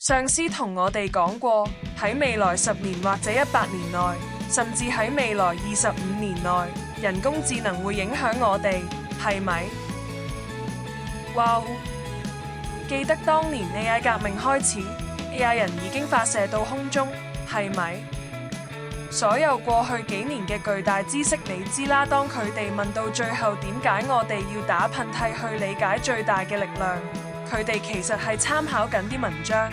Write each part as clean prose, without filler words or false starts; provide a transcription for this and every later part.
上司同我哋講過，喺未來10年或者100年內，甚至喺未來25年內，人工智能會影響我哋，係咪？哇！記得當年 AI 革命開始 ，AI 人已經發射到空中，係咪？所有過去幾年嘅巨大知識，你知啦。當佢哋問到最後點解我哋要打噴嚏去理解最大嘅力量，佢哋其實係參考緊啲文章。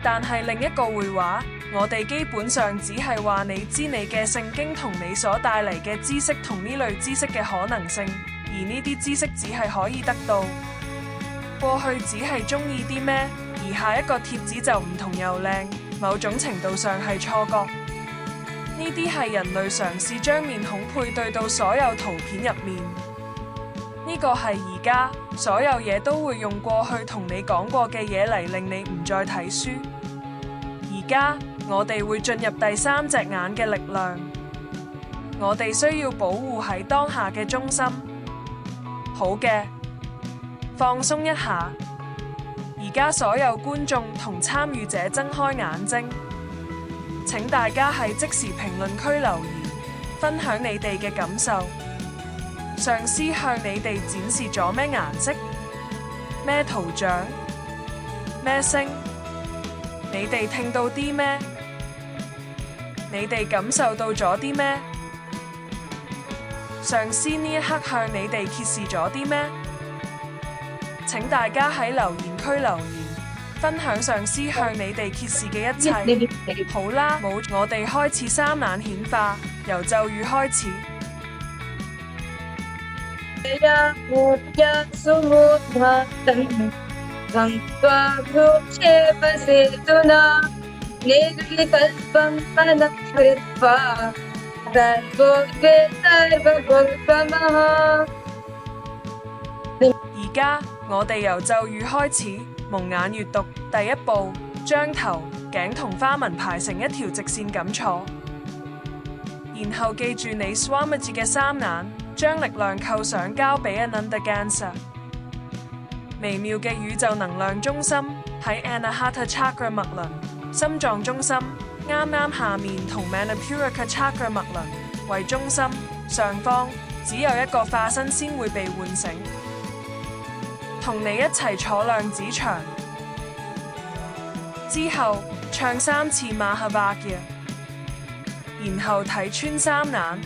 但係另一個會話，我哋基本上只係話你知你嘅聖經同你所帶嚟嘅知識同呢類知識嘅可能性，而呢啲知識只係可以得到。過去只係中意啲咩，而下一個貼紙就唔同又靚，某種程度上係錯覺。呢啲係人類嘗試將面孔配對到所有圖片入面。呢個係而家所有嘢都會用過去同你講過嘅嘢嚟令你唔再睇書。而家我哋會進入第三隻眼嘅力量。我哋需要保護喺當下嘅中心。好嘅，放鬆一下。而家所有觀眾同參與者睜開眼睛。請大家喺即時評論區留言，分享你哋嘅感受。上司向你哋展示咗咩顏色、咩圖像、咩聲？你哋聽到啲咩？你哋感受到咗啲咩？上司呢一刻向你哋揭示咗啲咩？請大家喺留言區留言，分享上司向你哋揭示嘅一切。好啦，我哋開始三眼顯化，由咒語開始。而家我哋由咒語開始，蒙眼閱讀。第一步，將頭、頸同花紋排成一條直線咁坐，然後記住你 Swamiji 嘅三眼，將力量扣上交俾 Anandagansa。微妙嘅宇宙能量中心喺 Anahata Chakra 脈輪，心臟中心啱啱下面同 Manipuraka Chakra 脈輪為中心上方，只有一個化身先會被喚醒，同你一齊坐量子場。之後唱3次馬哈巴嘅，然後睇穿三眼，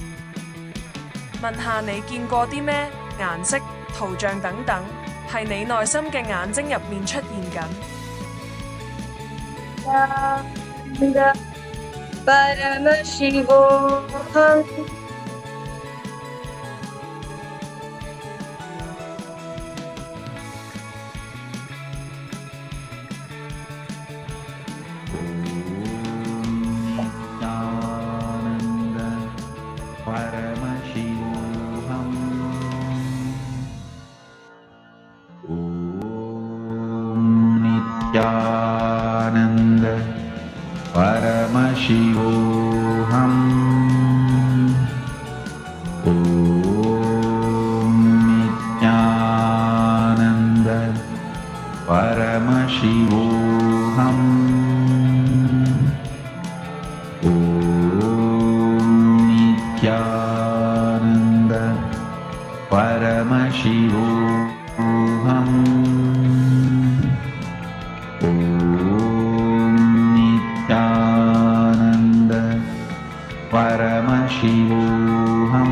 問下你見過啲咩顏色、圖像等等，係你內心嘅眼睛入面出現緊。Nityananda Paramashivoham Om Nityananda Paramashivoham Om Nityananda Paramashivoham Paramashivoham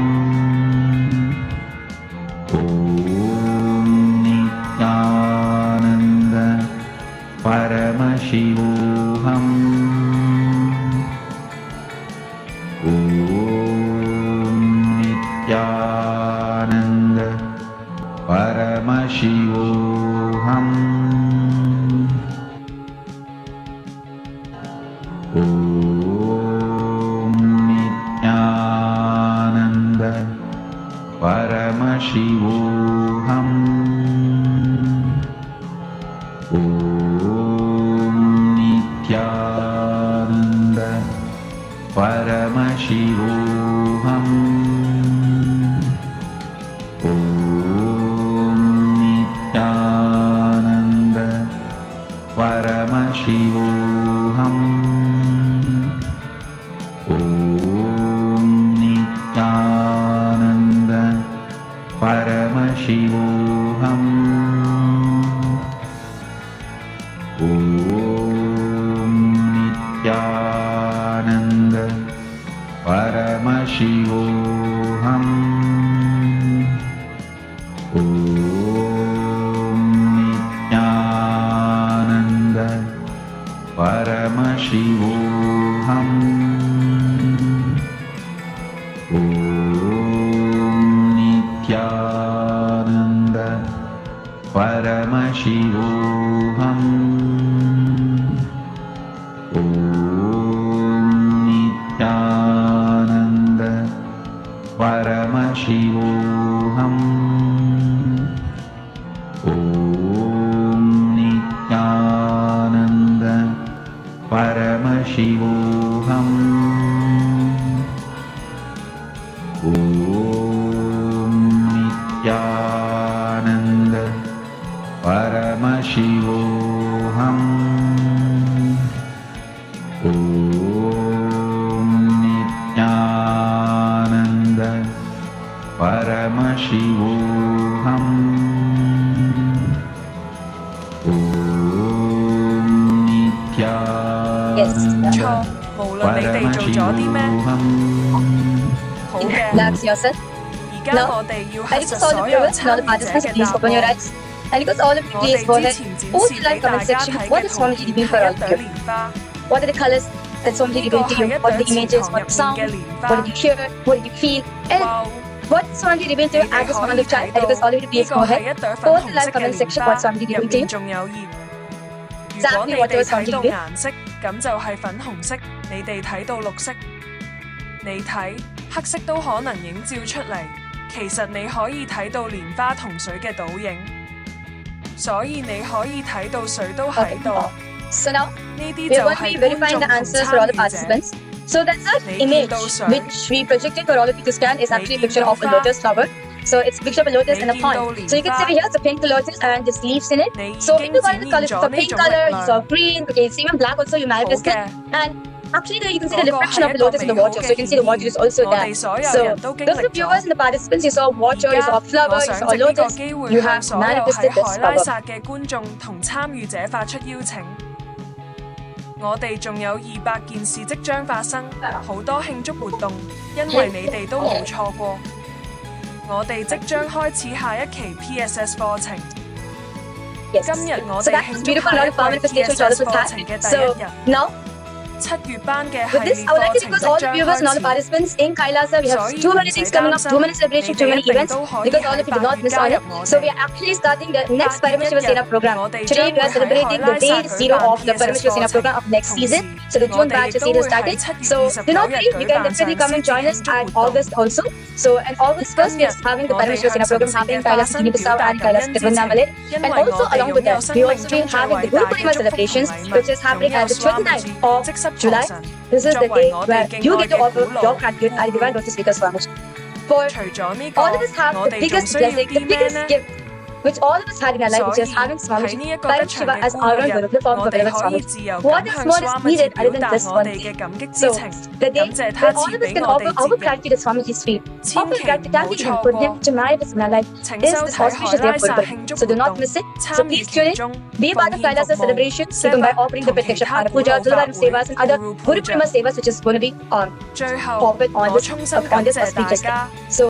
Om Nityananda Paramashivoham Om Nityananda Paramashivoham Paramashivoham Om Nityananda Paramashivoham Om Nityananda Paramashivoham परमशिवोऽहम् ॐ नित्यानन्द परमशिवोऽहम् ॐ नित्यानन्द परमशिवोऽहम् ॐ नित्यानन्द परमशिवोऽहम् ॐ नित्यानन्द परमशिवोऽहम् ॐ नित्यानन्द परमशिवोऽहम् ॐ नित्यानन्द परमशिवोऽहम् ॐ नित्यानन्द परमशिवोऽहम् ॐ नित्यानन्द परमशिवोऽहम् ॐ नित्यानन्द 錯，無論你哋做咗啲咩，好嘅。 Relax yourself. 而家我哋要 I 核實 request all 所 the 有 viewers and all 參 the 與者 participants 嘅 please 答 open your 案。 eyes. I request all of you 我 please 哋 go 之 ahead. 前展 Post 示 the 俾 live 大 comment 家 section. 睇 What 嘅 is 圖 Swamiji 片 doing for 係 all 一 of 朵 you? 蓮花， What are the colors that Swamiji 呢 revealed 個 to 係 you? 一 What 朵 are the 池 images? 塘 What 入 the 面 sound? 嘅蓮 What 花 did。you hear? What did you feel? And 哇！ what Swamiji revealed to you 你哋 at this 可 moment 以 of time? 睇 I 到 request all of you 呢 please 個 go 係 ahead. 一朵粉 Post 紅 the 色 live 嘅 comment 蓮 section. 花， What Swamiji 入 revealed to 面 you? 仲有鹽。如果 Exactly 你 what 哋 was 睇 Swamiji 到 revealed? 顏色，咁就係粉紅色；你哋睇到綠色，你睇黑色都可能影照出嚟。其實你可以睇到蓮花同水嘅倒影，所以你可以睇到水都喺度。 So now 呢啲 we 就 are going to 係 be 觀 verifying 眾 the 同 answers for all 參 the 與者。 participants. So that They image can do so. which we projected for all of you to scan is actually a They picture can of a do lotus flower. So it's a picture of a lotus They and a can pond. do So you can see over here it's a pink lotus and there's leaves in it. 你已 So if 經 you 展 got the 現 colors, you 咗 saw 呢 pink 種 color, 力 you saw 量。 green, okay, so even black also you 好 manifested. 嘅。 And actually there you can see the 嗰個 reflection of 係 the 一個 lotus in the 美好 water. 嘅 So you can see the 顯 water 現。 is also 我 there. 哋所有 So 人都經 those 歷 are the viewers 咗。 and the participants, you saw 而 water, you 家 saw 我 flower, you 想 saw 藉呢個 lotus. 機會 You 向 have 所有喺 manifested 海 this 拉 flower. 薩嘅觀眾同參與者發出邀請。我哋仲有200件事即將發生，好多慶祝活動，因為你哋都冇錯過。我哋即將開始下一期 PSS 課程。 Yes. 今日我 So 哋 that 慶 is 祝 beautiful. A 下 lot 一 of power 季 manifestation for all PSS of us 課程嘅 had. 第一 So 日。 now 7月班嘅 with 系 this, 列 I would like 課 to 程 request 即 all the 將 viewers and all 開 the 始。 participants in Kailasa. We have 所以 too 唔 many 使 things coming 擔 up, 心， too many 你 celebrations, 哋 too 一 many 定 events 都可以 because all 喺 of you do 8 not 月 miss 加 on 入 it. 我 So 哋。 we are actually starting the next 8月 Parameshwar 1 Sena 日， program. 我哋 Today 將 we 會 are 喺 celebrating 海 the 拉 day 薩舉 zero 辦 of the PSS Parameshwar 課 Sena 程， program of next 同時 season. So the 我 June 哋 batch 亦 is 都 either 會喺 started. 7月 So do not 29 日 worry, you 舉 can 辦 definitely 上 come 星 and 節 join 慶 us 祝 at 活動。 August also. So on August 今 1st, we 日 are having the 我哋 Parameshwar 向 Sena 神 program 聖 happening 嘅 in 化 Kailas 身 Kini 表 Basav 達 and 感 Kailas 恩之 Kitvan 情， Namalit. 因 And 為 also 我哋 along 擁 with 有 that, 生 we 命 also 中 will 最 having the 偉大 Guru 嘅 Purnima 祝福同 celebrations, 禮物， which is 擁 happening 有 at the swamiji twenty-ninth of 即濕 July. 婆神， This is 作 the 為 day 我 where 哋敬 you 愛 get to 嘅 offer 古老。 your gratitude at the Divine Lotus Speaker Swamiji. For 除咗呢個， all of us have 我 the 哋仲 biggest 需要 blessing, the 啲咩 biggest 呢？ gift, which all of us had in our life, 所 which 以 is having 喺 Swamiji, 呢一個 Param 吉祥 Shiva 嘅 as 孤 our 老 own 日， Guru, the form 我 of 哋 Beloved 可以 Swamiji. 自由 What 咁 is 向 more is Swamiji needed 表 other than 達 this 我 one 哋 thing? 嘅感激之 So 情， the 感 day 謝他 when all 賜 of us 俾 can 我 offer 哋 our 節日。 gratitude at Swamiji's feet, 千 offer 祈唔好 gratitude 錯 for 過 him to manifest in our life. 請 Is 收 this 睇 auspicious 海拉 day 薩 for 慶祝 So 活 do not 動， miss it. So 參與 please 其 tune in. 中， Be a 奉 part of 獻 Kailasa 服務 celebrations. You can buy offering the 同其 protection 他 Hara 古 Puja, 老法 Zulabari 會 Sevas and other 咕嚕 Guru 配着。 Purnima Sevas, which is going to be on 最後， forward on 我 this 衷心感 on this 謝大 auspicious day. 家。 So